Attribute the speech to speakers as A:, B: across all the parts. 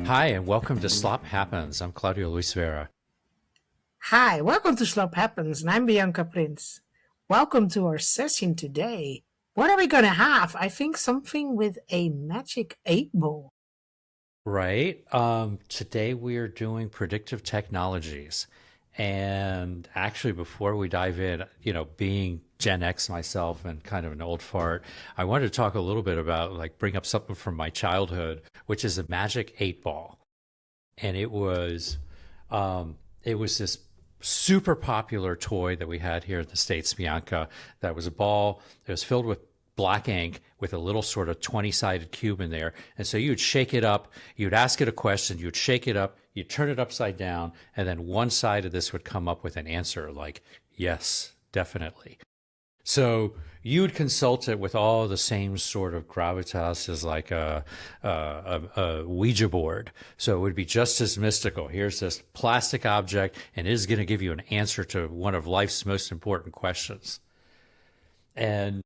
A: Hi, and welcome to Slop Happens. I'm Claudio Luis Vera.
B: Hi, welcome to Slop Happens, and I'm Bianca Prince. Welcome to our session today. What are we going to have? I think something with a magic 8 ball.
A: Right. Today we are doing predictive technologies. And actually, before we dive in, being Gen X myself and kind of an old fart, I wanted to talk a little bit about, bring up something from my childhood, which is a magic 8 ball. And it was this super popular toy that we had here in the States, Bianca, that was a ball that was filled with black ink with a little sort of 20-sided cube in there. And so you'd shake it up, you'd ask it a question, you'd shake it up, you'd turn it upside down, and then one side of this would come up with an answer like, yes, definitely. So you'd consult it with all the same sort of gravitas as like a Ouija board. So it would be just as mystical. Here's this plastic object, and it is going to give you an answer to one of life's most important questions. And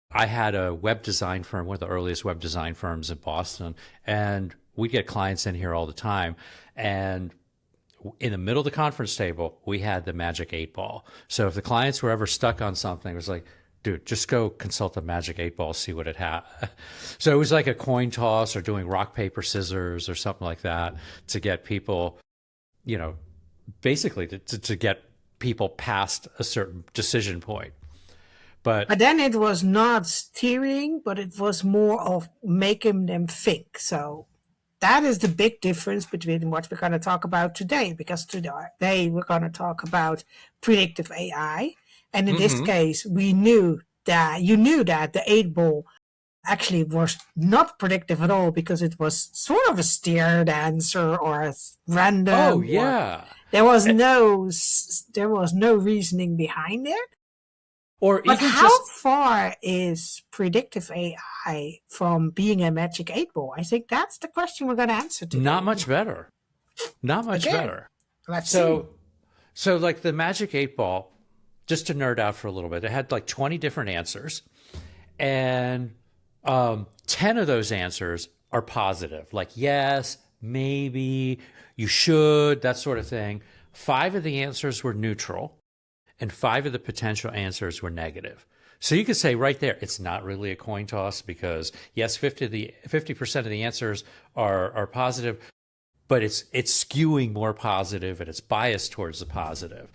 A: I had a web design firm, one of the earliest web design firms in Boston, and we'd get clients in here all the time. And in the middle of the conference table, we had the magic 8 ball. So if the clients were ever stuck on something, it was like, dude, just go consult the magic 8 ball, see what it had. So it was like a coin toss or doing rock, paper, scissors or something like that to get people, basically to get people past a certain decision point.
B: But then it was not steering, but it was more of making them think. So that is the big difference between what we're going to talk about today, because today we're going to talk about predictive AI. And in this case, you knew that the 8 ball actually was not predictive at all, because it was sort of a steered answer or a random.
A: Oh, yeah.
B: There was no reasoning behind it. But how far is predictive AI from being a magic 8 ball? I think that's the question we're going to answer today.
A: Not much better. Not much better.
B: Let's see.
A: So like the magic 8 ball, just to nerd out for a little bit, it had like 20 different answers, and 10 of those answers are positive, like yes, maybe, you should, that sort of thing. 5 of the answers were neutral, and 5 of the potential answers were negative. So you could say right there, it's not really a coin toss, because yes, 50% of the answers are positive, but it's skewing more positive, and it's biased towards the positive.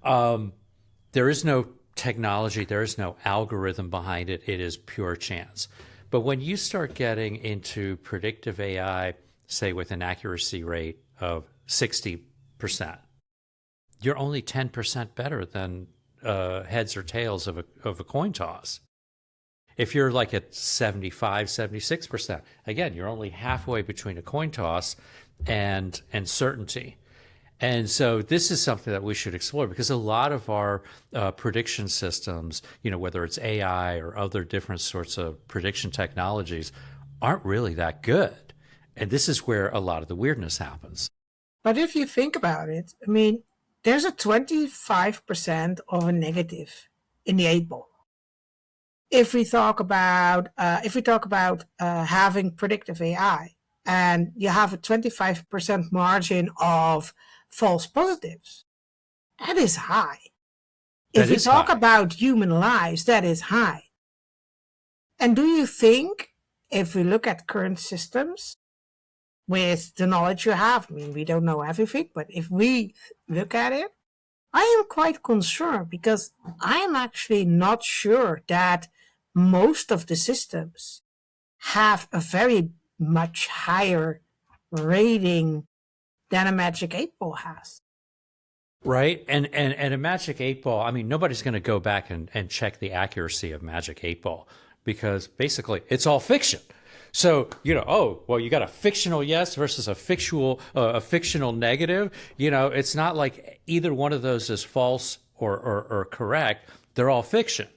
A: There is no technology, there is no algorithm behind it. It is pure chance. But when you start getting into predictive AI, say with an accuracy rate of 60%, you're only 10% better than heads or tails of a coin toss. If you're like at 75, 76%, again, you're only halfway between a coin toss and certainty. And so this is something that we should explore, because a lot of our prediction systems, whether it's AI or other different sorts of prediction technologies, aren't really that good. And this is where a lot of the weirdness happens.
B: But if you think about it, I mean, there's a 25% of a negative in the 8 ball. If we talk about having predictive AI, and you have a 25% margin of false positives, that is high. If we talk about human lives, that is high. And do you think, if we look at current systems, with the knowledge you have, I mean, we don't know everything, but if we look at it, I am quite concerned, because I am actually not sure that most of the systems have a very much higher rating than a magic 8 ball has.
A: Right. And a magic 8 ball, I mean, nobody's going to go back and check the accuracy of magic 8 ball, because basically it's all fiction. So, you got a fictional yes versus a fictional negative. It's not like either one of those is false or correct. They're all fiction.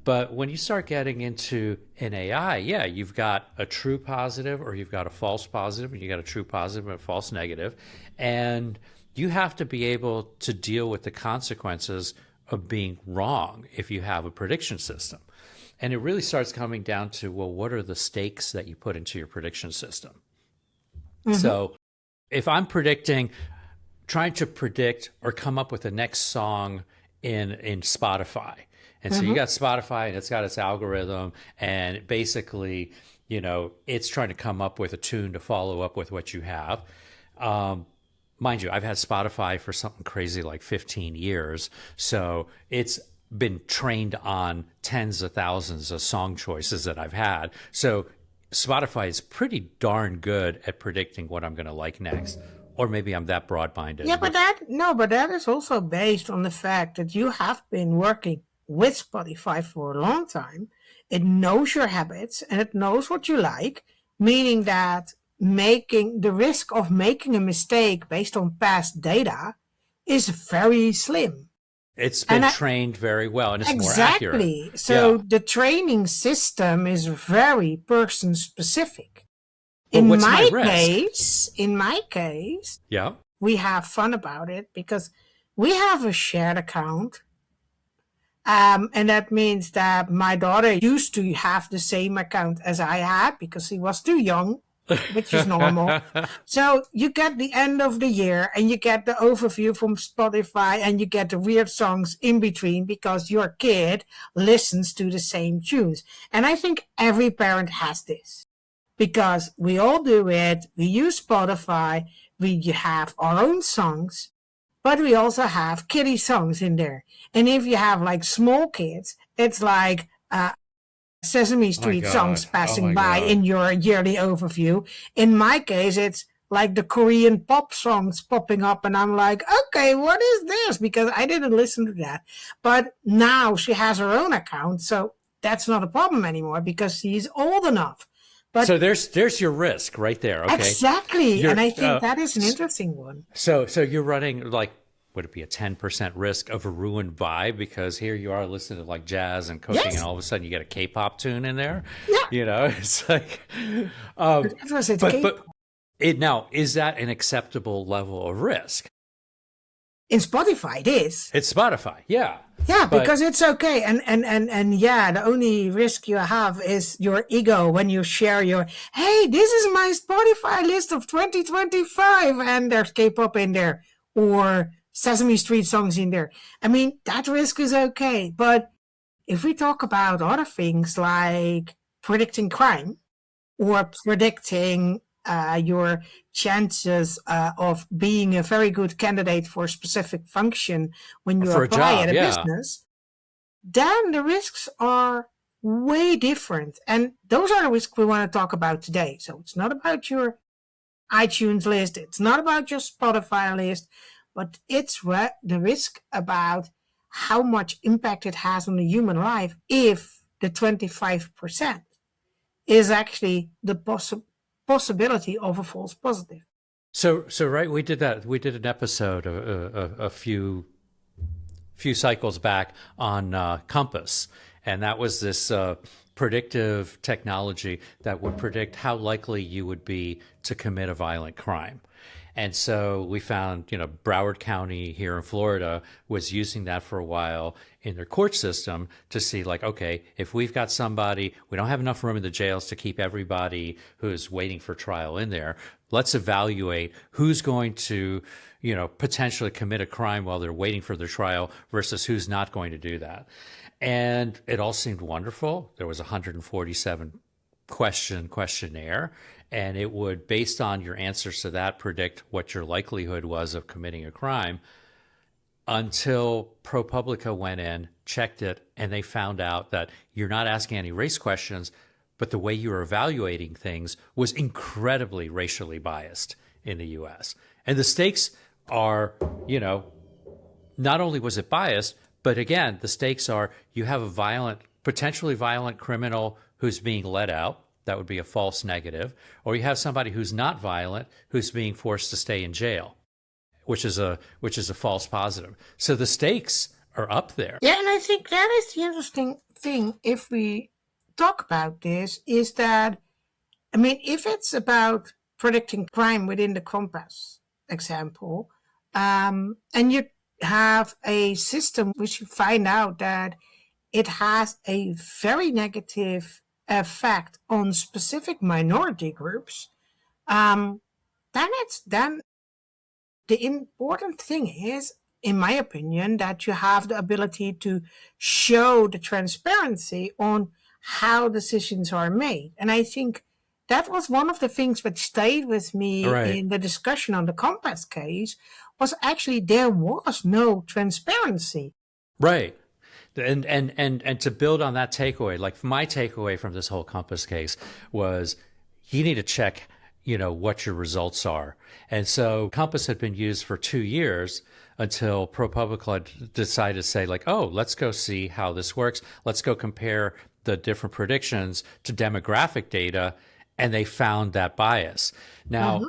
A: But when you start getting into an AI, yeah, you've got a true positive, or you've got a false positive, and you got a true positive and a false negative. And you have to be able to deal with the consequences of being wrong if you have a prediction system. And it really starts coming down to, well, what are the stakes that you put into your prediction system?
B: Mm-hmm.
A: So if I'm trying to predict or come up with the next song in Spotify. And so you
B: Mm-hmm.
A: got Spotify and it's got its algorithm and basically, it's trying to come up with a tune to follow up with what you have. Um, Mind you, I've had Spotify for something crazy like 15 years. So it's been trained on tens of thousands of song choices that I've had. So Spotify is pretty darn good at predicting what I'm going to like next. Or maybe I'm that broad
B: Yeah,
A: minded,
B: but
A: which,
B: that is also based on the fact that you have been working with Spotify for a long time. It knows your habits and it knows what you like, meaning that making the risk of making a mistake based on past data is very slim.
A: it's been
B: And I,
A: trained very well and it's more accurate.
B: exactly.
A: Yeah.
B: So the training system is very person specific.
A: But what's my risk?
B: In my case,
A: Yeah.
B: we have fun about it because we have a shared account. And that means that my daughter used to have the same account as I had because she was too young, which is normal. So you get the end of the year and you get the overview from Spotify and you get the weird songs in between because your kid listens to the same tunes. And I think every parent has this because we all do it. We use Spotify. We have our own songs, but we also have kiddie songs in there. And if you have like small kids, it's like Sesame
A: Oh my
B: Street songs
A: God. Oh
B: passing
A: my
B: by
A: God.
B: in your yearly overview. In my case, it's like the Korean pop songs popping up, and I'm like, okay, what is this? Because I didn't listen to that. But now she has her own account, so that's not a problem anymore because she's old enough. But
A: So there's your risk right there. Okay.
B: exactly, and
A: You're
B: I think that is an interesting one.
A: so you're running like, would it be a 10% risk of a ruined vibe because here you are listening to like jazz and cooking and
B: Yes,
A: all of a sudden you get a K-pop tune in there.
B: yeah,
A: It's like,
B: that was it.
A: but it now, is that an acceptable level of risk?
B: In Spotify, it is.
A: It's Spotify. Yeah.
B: Yeah,
A: But
B: because it's okay. And yeah, the only risk you have is your ego when you share your, hey, this is my Spotify list of 2025 and there's K-pop in there or Sesame Street songs in there. I mean, that risk is okay. But if we talk about other things like predicting crime, or predicting your chances of being a very good candidate for a specific function when you
A: for a
B: apply
A: job,
B: at a
A: yeah.
B: business, then the risks are way different. And those are the risks we want to talk about today. So it's not about your iTunes list, it's not about your Spotify list, but it's the risk about how much impact it has on the human life if the 25% is actually the possibility of a false positive.
A: So right, we did that. We did an episode a few cycles back on Compass, and that was this predictive technology that would predict how likely you would be to commit a violent crime. And so we found, Broward County here in Florida was using that for a while in their court system to see, like, okay, if we've got somebody, we don't have enough room in the jails to keep everybody who's waiting for trial in there. Let's evaluate who's going to, potentially commit a crime while they're waiting for their trial versus who's not going to do that. And it all seemed wonderful. There was 147 questionnaire, and it would, based on your answers to that, predict what your likelihood was of committing a crime, until ProPublica went in, checked it, and they found out that you're not asking any race questions, but the way you were evaluating things was incredibly racially biased in the US. And the stakes are, not only was it biased, but again, the stakes are you have a potentially violent criminal who's being let out. That would be a false negative. Or you have somebody who's not violent who's being forced to stay in jail, which is a false positive. So the stakes are up there.
B: Yeah, and I think that is the interesting thing if we talk about this is that, I mean, if it's about predicting crime within the Compass example, and you have a system which you find out that it has a very negative effect on specific minority groups, then the important thing is, in my opinion, that you have the ability to show the transparency on how decisions are made. And I think that was one of the things that stayed with me
A: Right.
B: in the discussion on the Compass case, was actually there was no transparency.
A: Right. And to build on that takeaway, like my takeaway from this whole Compass case was you need to check, what your results are. And so Compass had been used for 2 years until ProPublica decided to say like, oh, let's go see how this works. Let's go compare the different predictions to demographic data. And they found that bias. Now,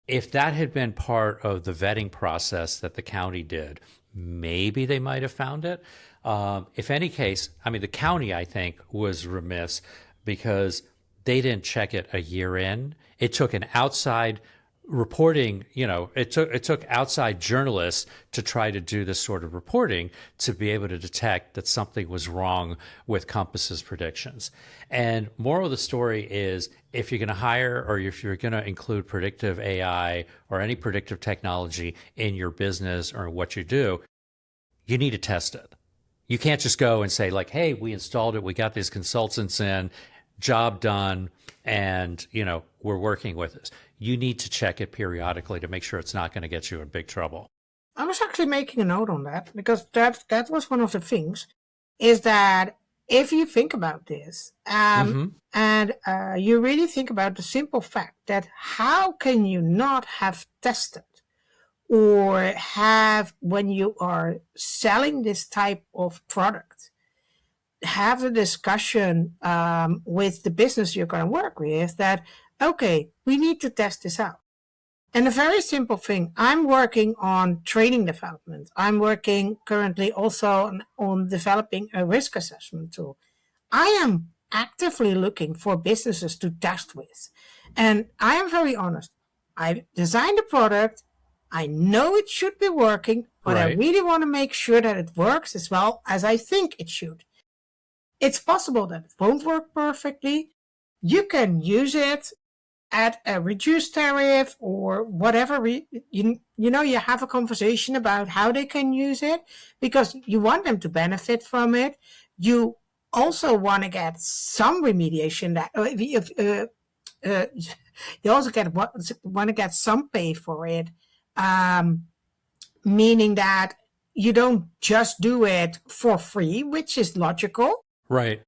A: if that had been part of the vetting process that the county did, maybe they might have found it. If any case, I mean, the county, I think, was remiss because they didn't check it a year in. It took an outside reporting, it took outside journalists to try to do this sort of reporting to be able to detect that something was wrong with Compass's predictions. And moral of the story is, if you're going to hire or if you're going to include predictive AI or any predictive technology in your business or what you do, you need to test it. You can't just go and say like, hey, we installed it, we got these consultants in, job done, and we're working with this. You need to check it periodically to make sure it's not going to get you in big trouble.
B: I was actually making a note on that because that was one of the things, is that if you think about this and you really think about the simple fact that how can you not have tested or have, when you are selling this type of product, have a discussion with the business you're going to work with that, okay, we need to test this out. And a very simple thing, I'm working on training development. I'm working currently also on developing a risk assessment tool. I am actively looking for businesses to test with. And I am very honest. I designed a product. I know it should be working, but I really want to make sure that it works as well as I think it should. It's possible that it won't work perfectly. You can use it at a reduced tariff or whatever. You have a conversation about how they can use it because you want them to benefit from it. You also want to get some remediation that you also want to get some pay for it, meaning that you don't just do it for free, which is logical.
A: Right.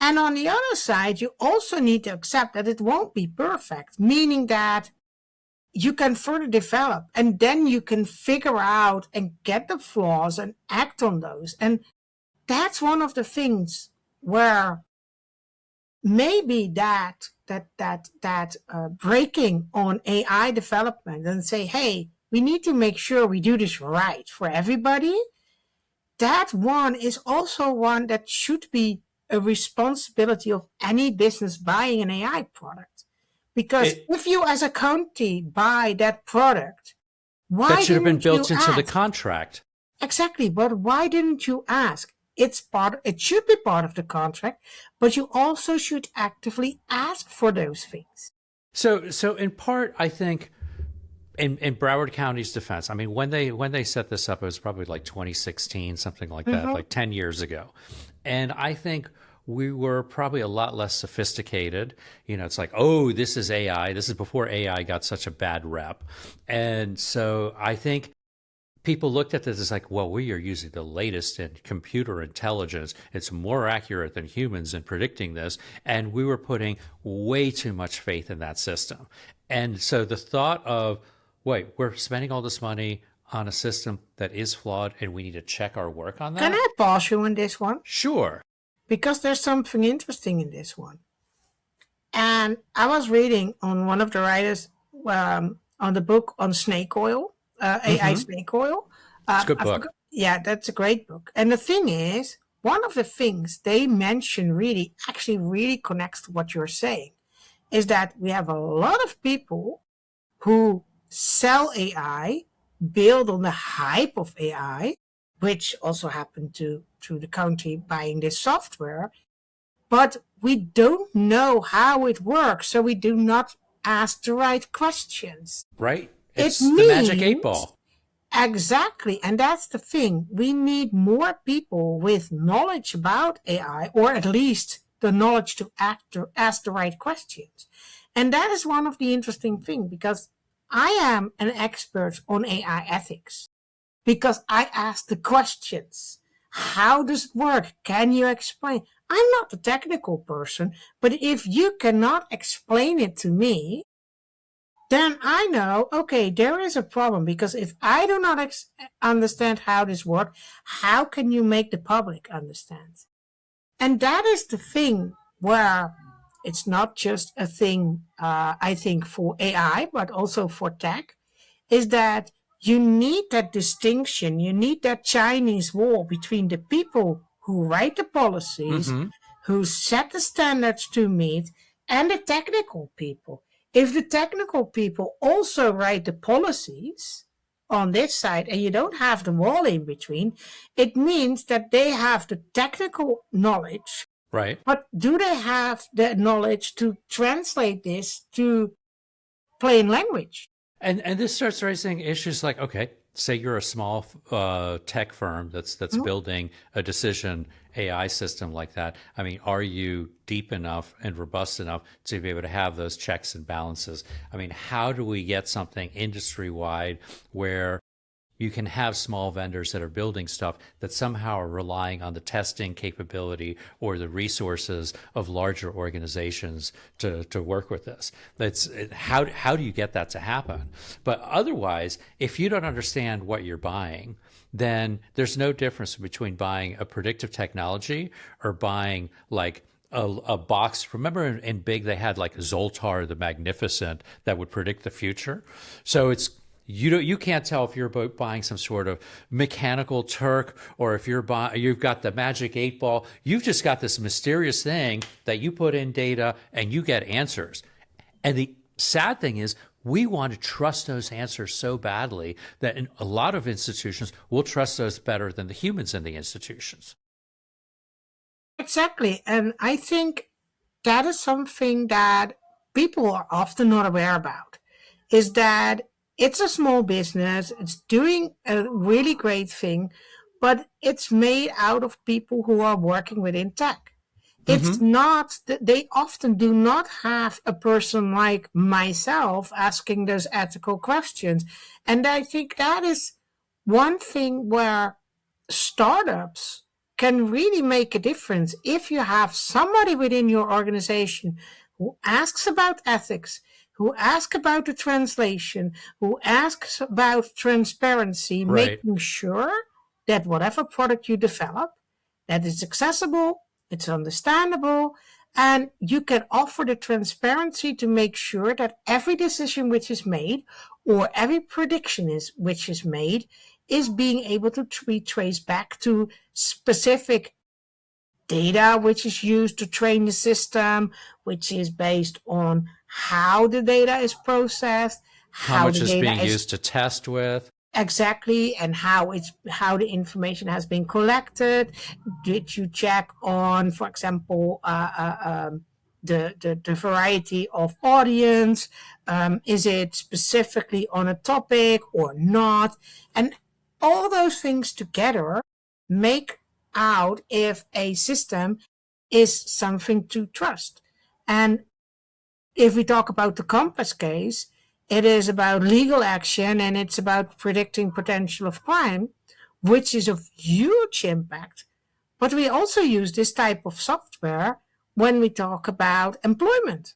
B: And on the other side, you also need to accept that it won't be perfect, meaning that you can further develop and then you can figure out and get the flaws and act on those. And that's one of the things where maybe that breaking on AI development and say, hey, we need to make sure we do this right for everybody. That one is also one that should be a responsibility of any business buying an AI product. Because if you as a county buy that product, why
A: that should have been built into
B: ask?
A: The contract.
B: Exactly, but why didn't you ask? It should be part of the contract, but you also should actively ask for those things.
A: So in part, I think in Broward County's defense, I mean, when they set this up, it was probably like 2016, something like that, like 10 years ago. And I think we were probably a lot less sophisticated. It's like, oh, this is AI. This is before AI got such a bad rep. And so I think people looked at this as like, well, we are using the latest in computer intelligence. It's more accurate than humans in predicting this. And we were putting way too much faith in that system. And so the thought of, wait, we're spending all this money on a system that is flawed and we need to check our work on that?
B: Can I pause you on this one?
A: Sure.
B: Because there's something interesting in this one. And I was reading on one of the writers on the book on snake oil, AI snake oil.
A: It's a good book.
B: Yeah, that's a great book. And the thing is, one of the things they mention really connects to what you're saying, is that we have a lot of people who sell AI, build on the hype of AI, which also happened to the county buying this software, but we don't know how it works, so we do not ask the right questions.
A: Right?
B: It
A: It's the magic 8 ball.
B: Exactly. And that's the thing. We need more people with knowledge about AI, or at least the knowledge to ask the right questions. And that is one of the interesting things, because I am an expert on AI ethics because I ask the questions. How does it work? Can you explain? I'm not a technical person, but if you cannot explain it to me, then I know, okay, there is a problem, because if I do not understand how this works, how can you make the public understand? And that is the thing where it's not just a thing, I think, for AI, but also for tech, is that you need that distinction. You need that Chinese wall between the people who write the policies, who set the standards to meet, and the technical people. If the technical people also write the policies on this side and you don't have the wall in between, it means that they have the technical knowledge.
A: Right.
B: But do they have the knowledge to translate this to plain language?
A: And this starts raising issues like, okay, say you're a small tech firm that's building a decision AI system like that. I mean, are you deep enough and robust enough to be able to have those checks and balances? I mean, how do we get something industry-wide where you can have small vendors that are building stuff that somehow are relying on the testing capability or the resources of larger organizations to work with this? How do you get that to happen? But otherwise, if you don't understand what you're buying, then there's no difference between buying a predictive technology or buying like a box. Remember in Big, they had like Zoltar the Magnificent that would predict the future. So you can't tell if you're buying some sort of mechanical Turk or if you've got the magic 8 ball. You've just got this mysterious thing that you put in data and you get answers. And the sad thing is, we want to trust those answers so badly that in a lot of institutions will trust those better than the humans in the institutions.
B: Exactly. And I think that is something that people are often not aware about, is that it's a small business, it's doing a really great thing, but it's made out of people who are working within tech. It's not, they often do not have a person like myself asking those ethical questions. And I think that is one thing where startups can really make a difference. If you have somebody within your organization who asks about ethics, who asks about the translation, who asks about transparency,
A: Right.
B: making sure that whatever product you develop, that it's accessible, it's understandable, and you can offer the transparency to make sure that every decision which is made or every prediction which is made is being able to be traced back to specific data which is used to train the system, which is based on how the data is processed,
A: How much is being used to test with.
B: Exactly, and how the information has been collected. Did you check on, for example, the variety of audience? Is it specifically on a topic or not? And all those things together make out if a system is something to trust. And if we talk about the Compass case, it is about legal action and it's about predicting potential of crime, which is of huge impact. But we also use this type of software when we talk about employment.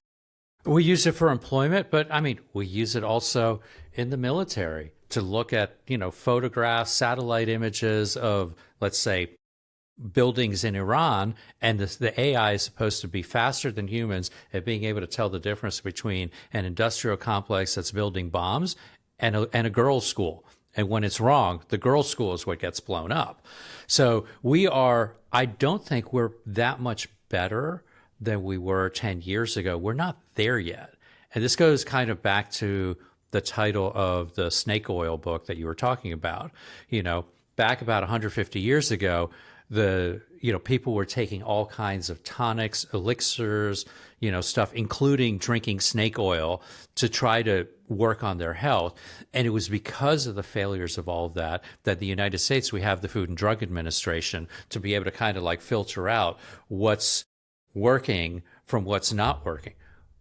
A: We use it for employment, but I mean, we use it also in the military to look at, photographs, satellite images of, let's say, buildings in Iran, and the AI is supposed to be faster than humans at being able to tell the difference between an industrial complex that's building bombs and a girls' school. And when it's wrong, the girls' school is what gets blown up. So I don't think we're that much better than we were 10 years ago. We're not there yet. And this goes kind of back to the title of the snake oil book that you were talking about. Back about 150 years ago, people were taking all kinds of tonics, elixirs, stuff, including drinking snake oil to try to work on their health. And it was because of the failures of all of that the United States, we have the Food and Drug Administration to be able to kind of like filter out what's working from what's not working.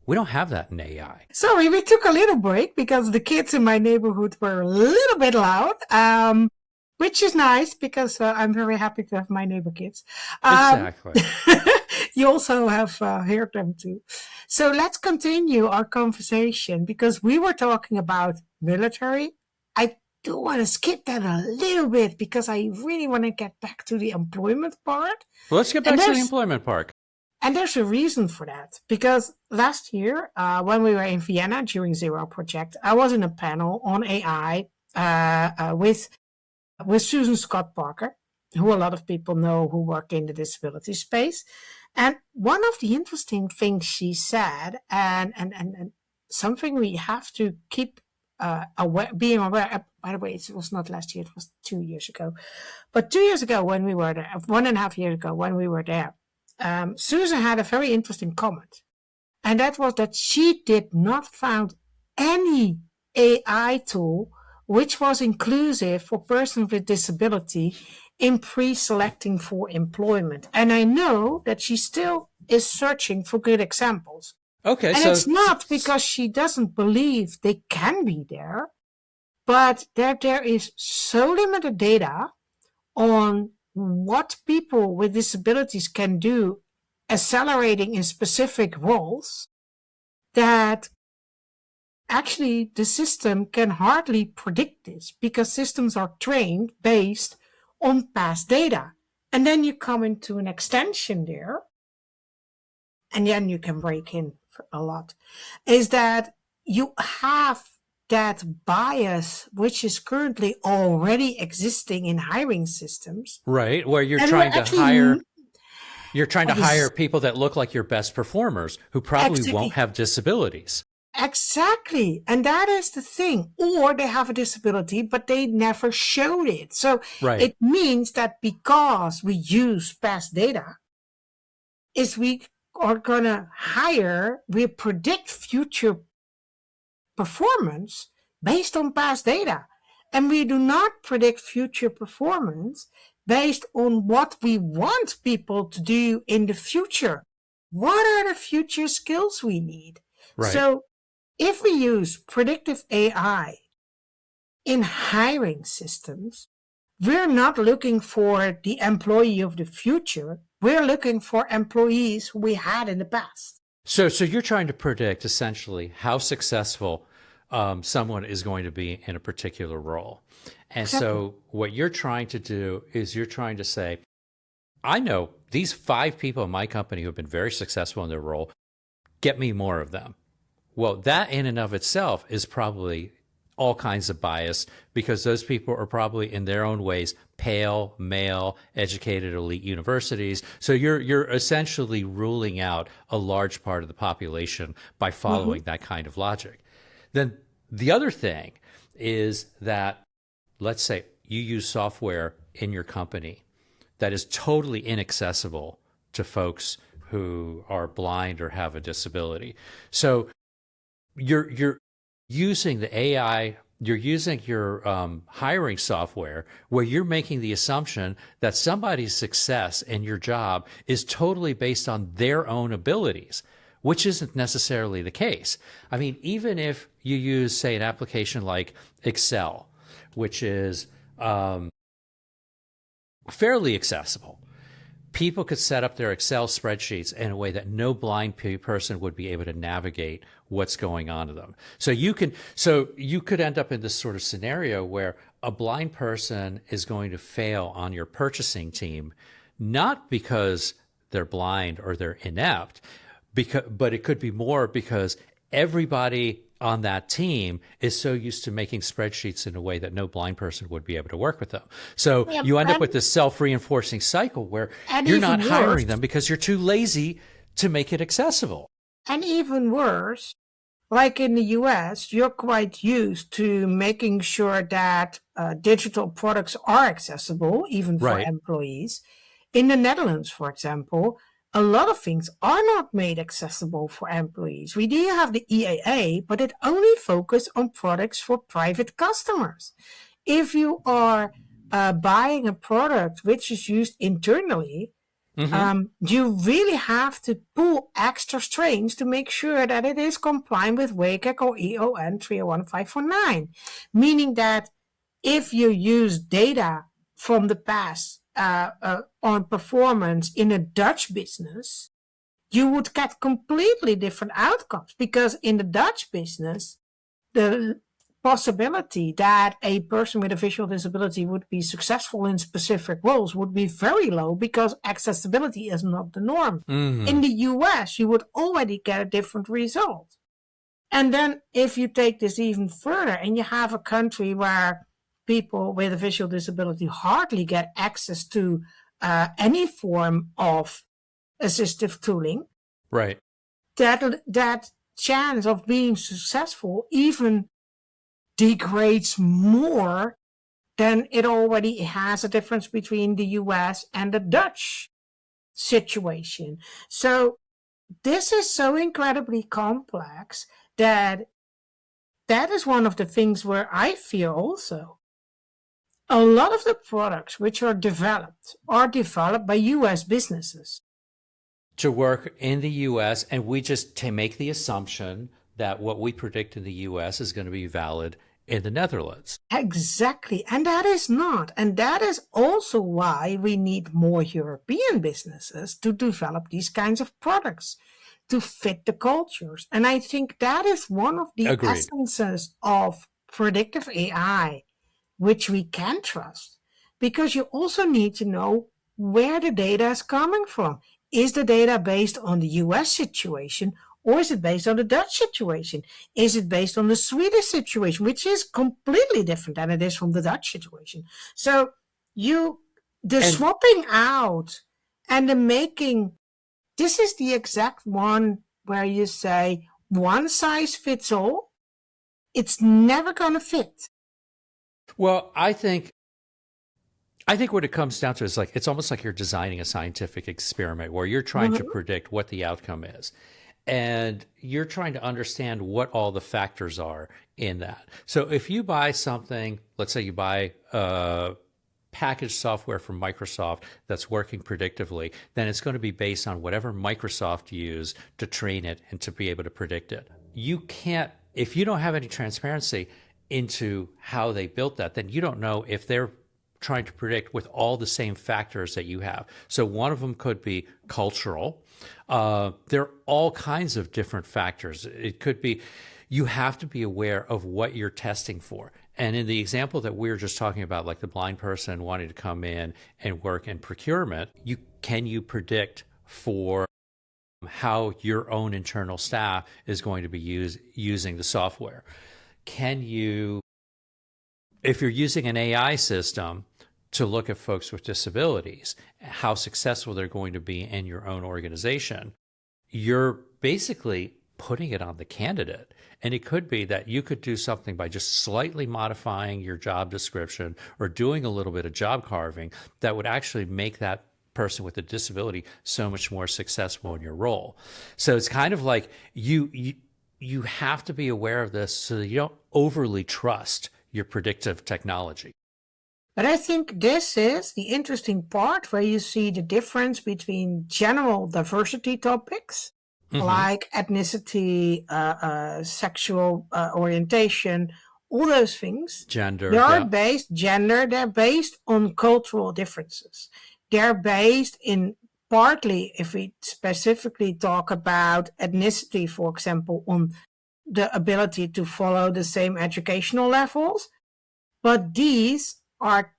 A: We don't have that in AI.
B: Sorry, we took a little break because the kids in my neighborhood were a little bit loud, which is nice because I'm very happy to have my neighbor kids.
A: Exactly.
B: You also have heard them too. So let's continue our conversation because we were talking about military. I do want to skip that a little bit because I really want to get back to the employment part.
A: Well, let's get back to the employment part.
B: And there's a reason for that, because last year, when we were in Vienna during Zero Project, I was in a panel on AI with Susan Scott Parker, who a lot of people know who work in the disability space. And one of the interesting things she said, and something we have to keep being aware. By the way, it was not last year; it was 2 years ago. But 2 years ago, when we were there, 1.5 years ago, when we were there. Susan had a very interesting comment, and that was that she did not find any AI tool which was inclusive for persons with disability in pre-selecting for employment. And I know that she still is searching for good examples.
A: Okay,
B: and it's not because she doesn't believe they can be there, but there is so limited data on what people with disabilities can do accelerating in specific roles that actually the system can hardly predict this because systems are trained based on past data. And then you come into an extension there, and then you can break in for a lot, is that you have that bias, which is currently already existing in hiring systems.
A: Right, where you're trying to hire people that look like your best performers who probably won't have disabilities.
B: Exactly. And that is the thing. Or they have a disability, but they never showed it. So It means that because we use past data, we are going to we predict future performance based on past data. And we do not predict future performance based on what we want people to do in the future. What are the future skills we need?
A: Right.
B: So if we use predictive AI in hiring systems, we're not looking for the employee of the future. We're looking for employees who we had in the past.
A: So you're trying to predict essentially how successful someone is going to be in a particular role. And so what you're trying to do is you're trying to say, I know these 5 people in my company who have been very successful in their role, get me more of them. Well, that in and of itself is probably all kinds of bias because those people are probably in their own ways pale, male, educated elite universities. So you're essentially ruling out a large part of the population by following that kind of logic. Then the other thing is that, let's say you use software in your company that is totally inaccessible to folks who are blind or have a disability. So you're using the AI, you're using your hiring software where you're making the assumption that somebody's success in your job is totally based on their own abilities, which isn't necessarily the case. I mean, even if you use, say, an application like Excel, which is fairly accessible, people could set up their Excel spreadsheets in a way that no blind person would be able to navigate what's going on to them. So you could end up in this sort of scenario where a blind person is going to fail on your purchasing team, not because they're blind or they're inept, but it could be more because everybody on that team is so used to making spreadsheets in a way that no blind person would be able to work with them. So you end up with this self-reinforcing cycle where you're not hiring them because you're too lazy to make it accessible.
B: And even worse, like in the US, you're quite used to making sure that digital products are accessible, even for employees. In the Netherlands, for example, a lot of things are not made accessible for employees. We do have the EAA, but it only focuses on products for private customers. If you are buying a product which is used internally, you really have to pull extra strings to make sure that it is compliant with WCAG or EON 301549, meaning that if you use data from the past on performance in a Dutch business, you would get completely different outcomes, because in the Dutch business, the possibility that a person with a visual disability would be successful in specific roles would be very low, because accessibility is not the norm. In the US, you would already get a different result. And then if you take this even further and you have a country where people with a visual disability hardly get access to any form of assistive tooling,
A: right,
B: that chance of being successful even degrades more than it already has a difference between the US and the Dutch situation. So this is so incredibly complex that is one of the things where I feel also a lot of the products which are developed by US businesses
A: to work in the US, and we just make the assumption that what we predict in the US is going to be valid in the Netherlands.
B: Exactly. And that is not. And that is also why we need more European businesses to develop these kinds of products to fit the cultures. And I think that is one of the essences of predictive AI, which we can trust, because you also need to know where the data is coming from. Is the data based on the US situation, or is it based on the Dutch situation? Is it based on the Swedish situation, which is completely different than it is from the Dutch situation? So swapping out and the making, this is the exact one where you say one size fits all. It's never going to fit.
A: Well, I think what it comes down to is it's almost like you're designing a scientific experiment where you're trying to predict what the outcome is. And you're trying to understand what all the factors are in that. So if you buy something, let's say you buy packaged software from Microsoft that's working predictively, then it's going to be based on whatever Microsoft used to train it and to be able to predict it. You can't, if you don't have any transparency into how they built that, then you don't know if they're trying to predict with all the same factors that you have. So one of them could be cultural. There are all kinds of different factors. It could be, you have to be aware of what you're testing for. And in the example that we were just talking about, like the blind person wanting to come in and work in procurement, can you predict for how your own internal staff is going to be using the software? Can you, if you're using an AI system to look at folks with disabilities, how successful they're going to be in your own organization, you're basically putting it on the candidate. And it could be that you could do something by just slightly modifying your job description or doing a little bit of job carving that would actually make that person with a disability so much more successful in your role. So it's kind of like you have to be aware of this so that you don't overly trust your predictive technology.
B: But I think this is the interesting part where you see the difference between general diversity topics like ethnicity, sexual orientation, all those things.
A: Gender.
B: They're based on cultural differences. They're based in partly, if we specifically talk about ethnicity, for example, on the ability to follow the same educational levels. But these are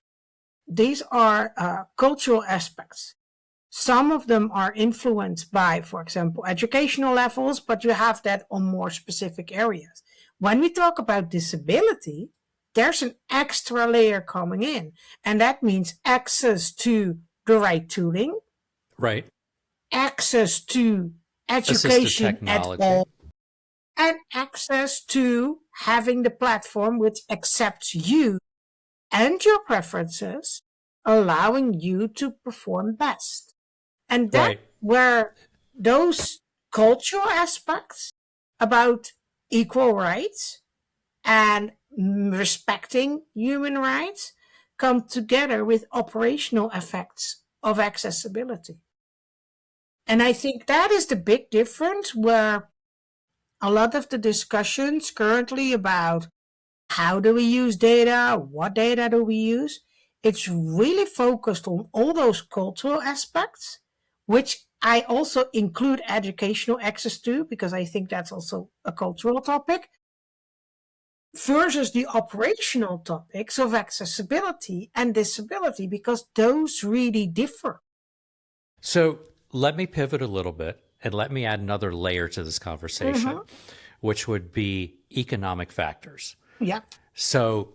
B: cultural aspects. Some of them are influenced by, for example, educational levels, but you have that on more specific areas. When we talk about disability, there's an extra layer coming in, and that means access to the right tooling,
A: right?
B: Access to education at all, and access to having the platform which accepts you and your preferences allowing you to perform best. And that's
A: Right.
B: where those cultural aspects about equal rights and respecting human rights come together with operational effects of accessibility. And I think that is the big difference where a lot of the discussions currently about how do we use data, what data do we use, it's really focused on all those cultural aspects, which I also include educational access to, because I think that's also a cultural topic, versus the operational topics of accessibility and disability, because those really differ.
A: So let me pivot a little bit and let me add another layer to this conversation, which would be economic factors.
B: Yeah.
A: So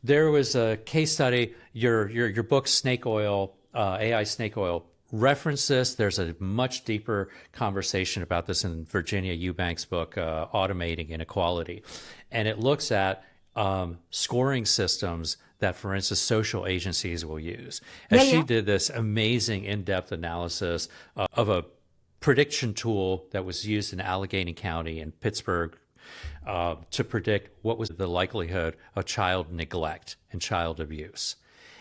A: there was a case study. Your book Snake Oil, AI Snake Oil, referenced this. There's a much deeper conversation about this in Virginia Eubank's book, Automating Inequality, and it looks at scoring systems that, for instance, social agencies will use. And she did this amazing in-depth analysis of a prediction tool that was used in Allegheny County in Pittsburgh to predict what was the likelihood of child neglect and child abuse.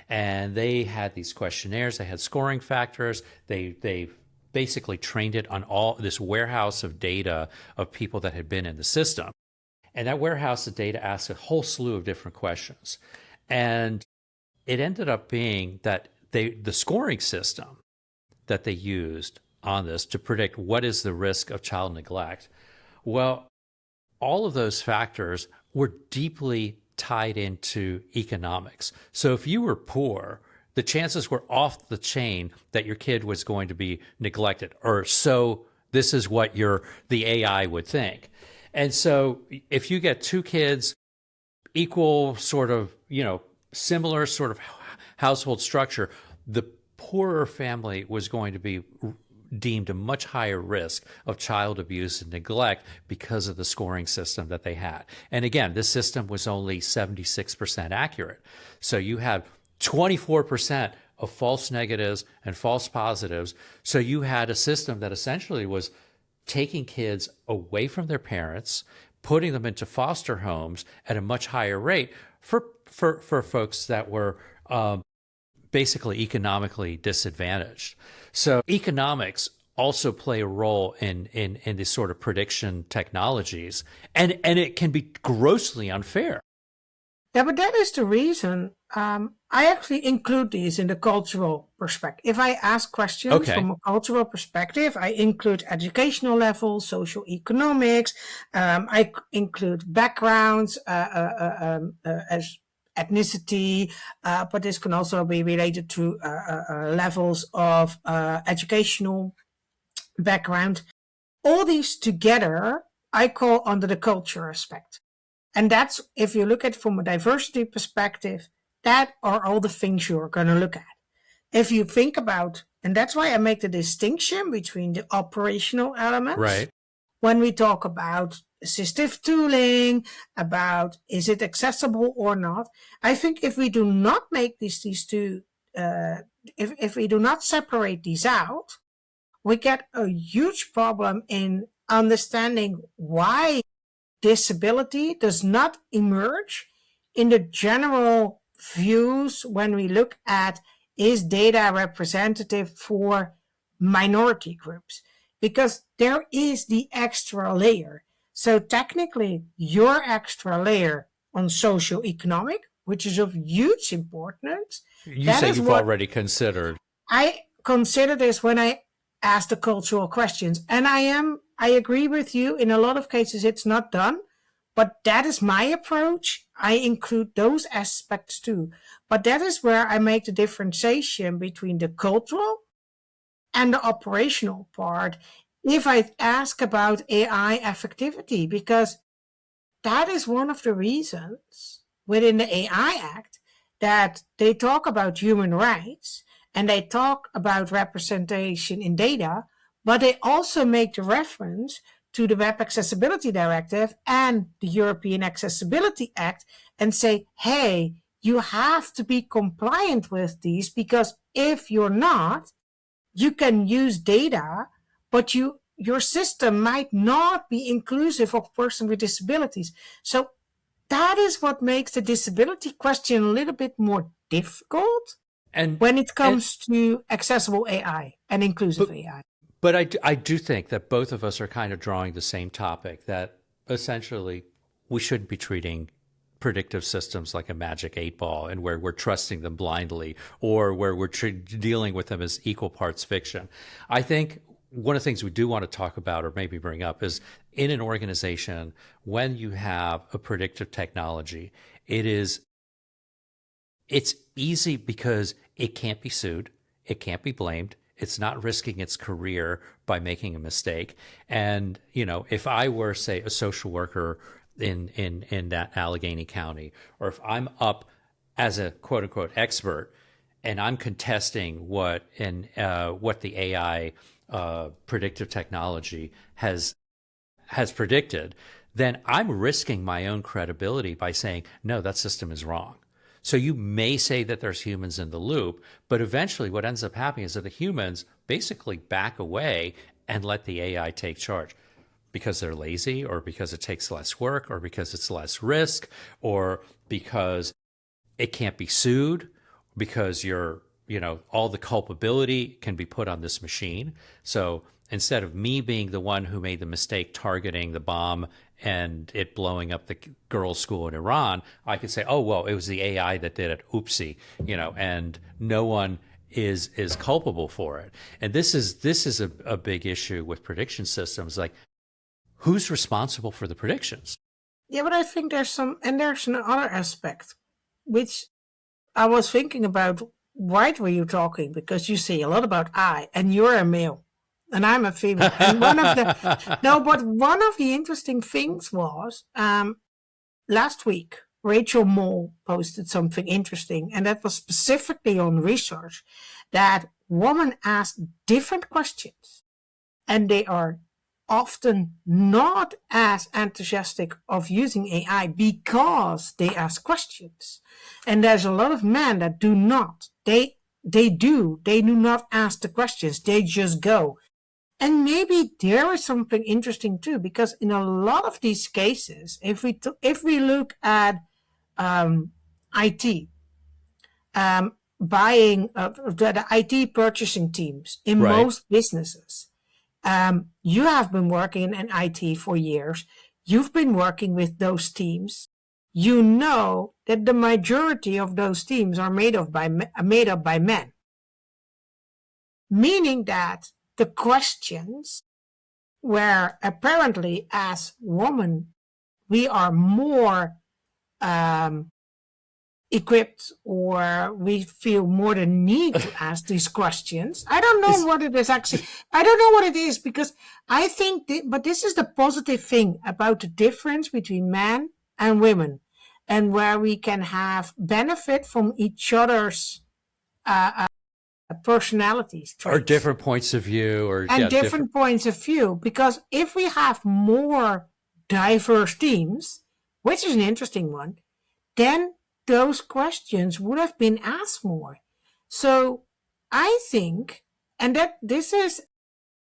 A: And they had these questionnaires, they had scoring factors, they basically trained it on all this warehouse of data of people that had been in the system. And that warehouse of data asked a whole slew of different questions. And it ended up being that the scoring system that they used on this to predict what is the risk of child neglect, well, all of those factors were deeply tied into economics. So if you were poor, the chances were off the chain that your kid was going to be neglected, or so this is what the AI would think. And so if you get two kids, equal sort of, similar sort of household structure, the poorer family was going to be deemed a much higher risk of child abuse and neglect because of the scoring system that they had. And again, this system was only 76% accurate. So you had 24% of false negatives and false positives. So you had a system that essentially was taking kids away from their parents, putting them into foster homes at a much higher rate for folks that were basically economically disadvantaged. So economics also play a role in these sort of prediction technologies, and it can be grossly unfair.
B: Yeah, but that is the reason I actually include these in the cultural perspective. If I ask questions from a cultural perspective, I include educational levels, social economics, I include backgrounds as ethnicity, but this can also be related to levels of educational background. All these together, I call under the culture aspect. And that's, if you look at it from a diversity perspective, that are all the things you're going to look at. If you think about, and that's why I make the distinction between the operational elements.
A: Right.
B: When we talk about assistive tooling, about is it accessible or not, I think if we do not make these two, if we do not separate these out, we get a huge problem in understanding why disability does not emerge in the general views when we look at is data representative for minority groups, because there is the extra layer. So technically your extra layer on socioeconomic, which is of huge importance.
A: You say you've already considered.
B: I consider this when I ask the cultural questions, and I agree with you. In a lot of cases, it's not done, but that is my approach. I include those aspects too. But that is where I make the differentiation between the cultural and the operational part if I ask about AI effectivity, because that is one of the reasons within the AI Act that they talk about human rights and they talk about representation in data, but they also make the reference to the Web Accessibility Directive and the European Accessibility Act and say, hey, you have to be compliant with these, because if you're not, you can use data, but your system might not be inclusive of person with disabilities. So that is what makes the disability question a little bit more difficult
A: And
B: when it comes to accessible AI and inclusive AI.
A: But I do think that both of us are kind of drawing the same topic, that essentially we shouldn't be treating predictive systems like a magic 8-ball and where we're trusting them blindly, or where we're dealing with them as equal parts fiction. I think one of the things we do want to talk about, or maybe bring up, is in an organization, when you have a predictive technology, it's easy because it can't be sued, it can't be blamed. It's not risking its career by making a mistake. And, if I were, say, a social worker in that Allegheny County, or if I'm up as a quote unquote expert and I'm contesting what the AI predictive technology has predicted, then I'm risking my own credibility by saying, no, that system is wrong. So you may say that there's humans in the loop, but eventually what ends up happening is that the humans basically back away and let the AI take charge, because they're lazy, or because it takes less work, or because it's less risk, or because it can't be sued, because all the culpability can be put on this machine. So instead of me being the one who made the mistake targeting the bomb and it blowing up the girls' school in Iran, I could say, oh, well, it was the AI that did it. Oopsie, and no one is culpable for it. And this is a big issue with prediction systems. Like, who's responsible for the predictions?
B: Yeah, but I think there's another aspect, which I was thinking about right where you're talking, because you say a lot about I, and you're a male. And I'm a female. And one of the interesting things was, last week, Rachel Moll posted something interesting, and that was specifically on research, that women ask different questions, and they are often not as enthusiastic of using AI because they ask questions. And there's a lot of men that do not. They do not ask the questions. They just go. And maybe there is something interesting too, because in a lot of these cases, if we look at IT, buying the IT purchasing teams in most businesses, you have been working in IT for years. You've been working with those teams. You know that the majority of those teams are made up by men, meaning that the questions where apparently as women we are more equipped, or we feel more the need to ask these questions. I don't know what it is actually. I don't know what it is, because I think, but this is the positive thing about the difference between men and women, and where we can have benefit from each other's personalities, traits,
A: or different points of view,
B: and different points of view. Because if we have more diverse teams, which is an interesting one, then those questions would have been asked more. So I think, and that this is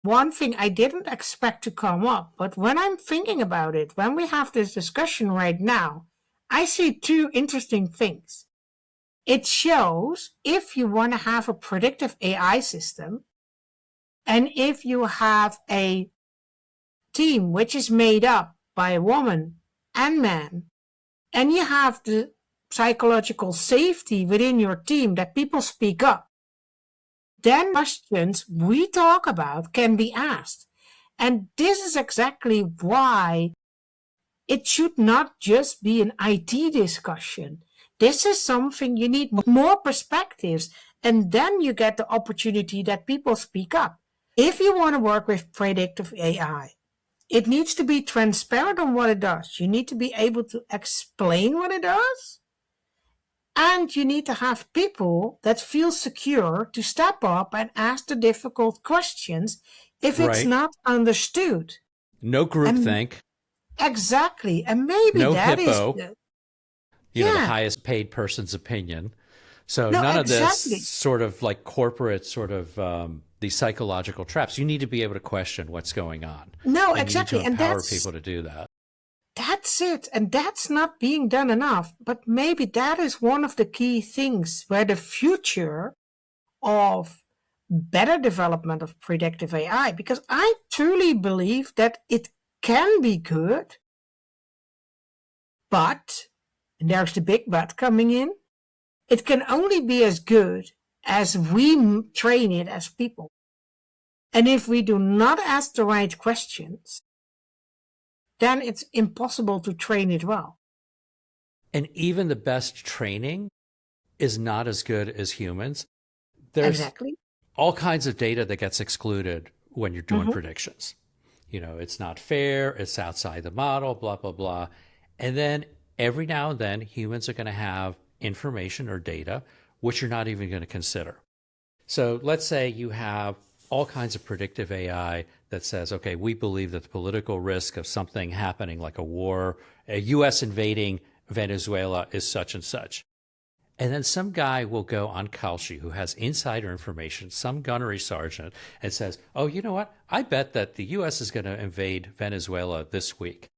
B: one thing I didn't expect to come up, but when I'm thinking about it, when we have this discussion right now, I see two interesting things. It shows, if you want to have a predictive AI system, and if you have a team which is made up by a woman and man, and you have the psychological safety within your team that people speak up, then questions we talk about can be asked. And this is exactly why it should not just be an IT discussion. This is something you need more perspectives, and then you get the opportunity that people speak up. If you want to work with predictive AI, it needs to be transparent on what it does. You need to be able to explain what it does. And you need to have people that feel secure to step up and ask the difficult questions if it's not understood.
A: No groupthink.
B: Exactly. And maybe
A: no
B: that
A: hippo.
B: is...
A: you know, the
B: Yeah.
A: highest paid person's opinion. So
B: No,
A: none of this
B: exactly.
A: sort of like corporate sort of these psychological traps. You need to be able to question what's going on,
B: No,
A: and you need to
B: exactly. And
A: empower people to do that.
B: that's it. And that's not being done enough. But maybe that is one of the key things where the future of better development of predictive AI, because I truly believe that it can be good, but, and there's the big but coming in, it can only be as good as we train it as people. And if we do not ask the right questions, then it's impossible to train it well.
A: And even the best training is not as good as humans. There's
B: Exactly.
A: all kinds of data that gets excluded when you're doing predictions. You know, it's not fair, it's outside the model, blah, blah, blah. And then every now and then, humans are going to have information or data which you're not even going to consider. So let's say you have all kinds of predictive AI that says, okay, we believe that the political risk of something happening like a war, a U.S. invading Venezuela is such and such. And then some guy will go on Kalshi who has insider information, some gunnery sergeant, and says, oh, you know what? I bet that the U.S. is going to invade Venezuela this week.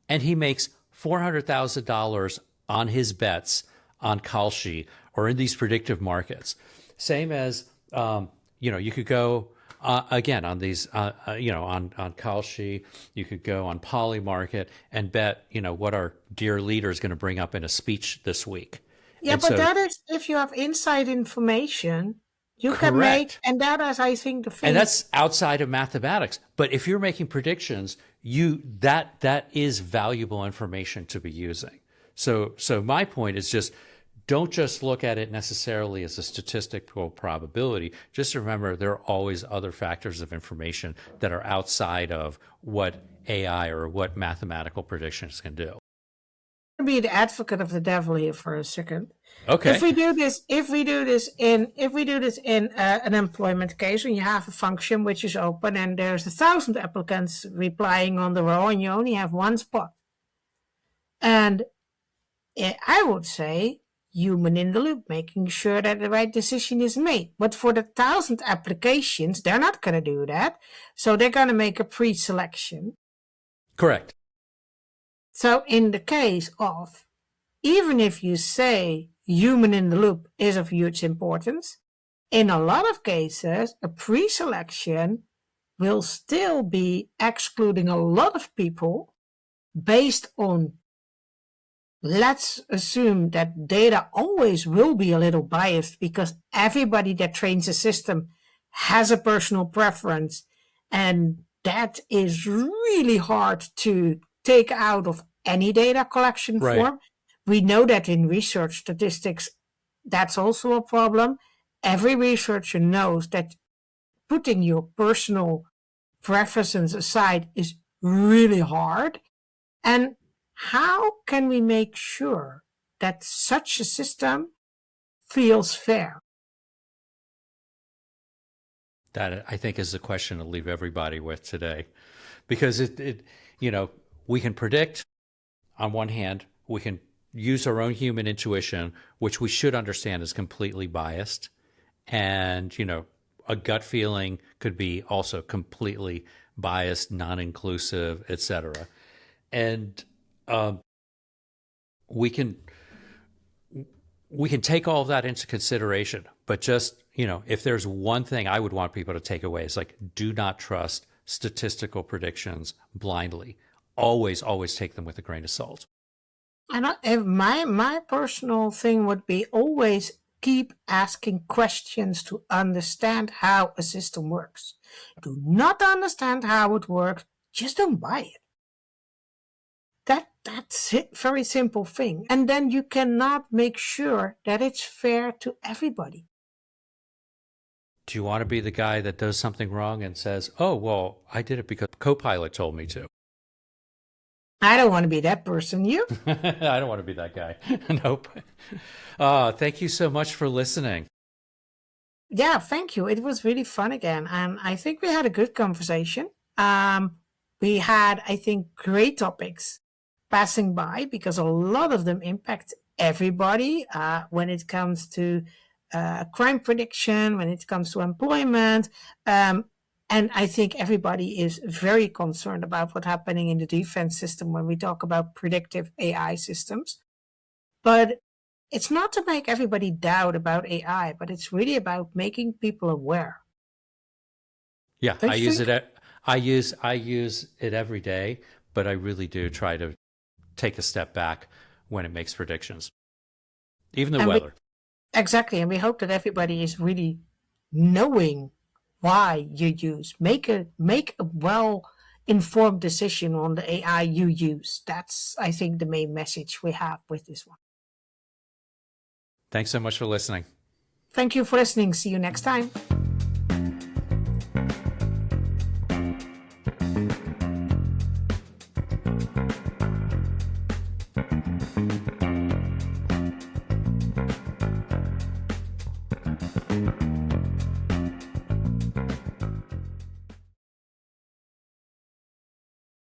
A: And he makes $400,000 on his bets on Kalshi or in these predictive markets. Same as, you know, you could go again on these, you know, on Kalshi, you could go on Polymarket and bet, you know, what our dear leader is going to bring up in a speech this week.
B: Yeah,
A: And
B: but
A: so,
B: that is if you have inside information, you can make,
A: correct.
B: and that is, I think, the thing.
A: And that's outside of mathematics. But if you're making predictions, that is valuable information to be using. So my point is just don't just look at it necessarily as a statistical probability. Just remember there are always other factors of information that are outside of what AI or what mathematical predictions can do.
B: Be the advocate of the devil here for a second.
A: Okay.
B: If we do this in an employment case, when you have a function which is open and there's 1,000 applicants replying on the row and you only have one spot, and I would say human in the loop, making sure that the right decision is made. But for the 1,000 applications, they're not going to do that, so they're going to make a pre-selection.
A: Correct.
B: So in the case of, even if you say human in the loop is of huge importance, in a lot of cases, a pre-selection will still be excluding a lot of people based on, let's assume that data always will be a little biased because everybody that trains a system has a personal preference, and that is really hard to take out of any data collection form. We know that in research statistics, that's also a problem. Every researcher knows that putting your personal preferences aside is really hard. And how can we make sure that such a system feels fair?
A: That, I think, is the question to leave everybody with today, because it you know, we can predict on one hand, we can use our own human intuition, which we should understand is completely biased, and you know, a gut feeling could be also completely biased, non-inclusive, etc. And we can take all of that into consideration, but just, you know, if there's one thing I would want people to take away, is like, do not trust statistical predictions blindly. Always take them with a grain of salt.
B: And my personal thing would be always keep asking questions to understand how a system works. Do not understand how it works, just don't buy it. That's it, very simple thing. And then you cannot make sure that it's fair to everybody.
A: Do you want to be the guy that does something wrong and says, oh, well, I did it because Copilot told me to?
B: I don't want to be that person. You?
A: I don't want to be that guy. Nope. Thank you so much for listening.
B: Yeah, thank you. It was really fun again. And I think we had a good conversation. We had, I think, great topics passing by because a lot of them impact everybody when it comes to crime prediction, when it comes to employment. And I think everybody is very concerned about what's happening in the defense system when we talk about predictive AI systems. But it's not to make everybody doubt about AI, but it's really about making people aware.
A: Yeah, I use it every day, but I really do try to take a step back when it makes predictions, even the weather.
B: Exactly, and we hope that everybody is really knowing why you use. Make a well-informed decision on the AI you use. That's, I think, the main message we have with this one.
A: Thanks so much for listening.
B: Thank you for listening. See you next time.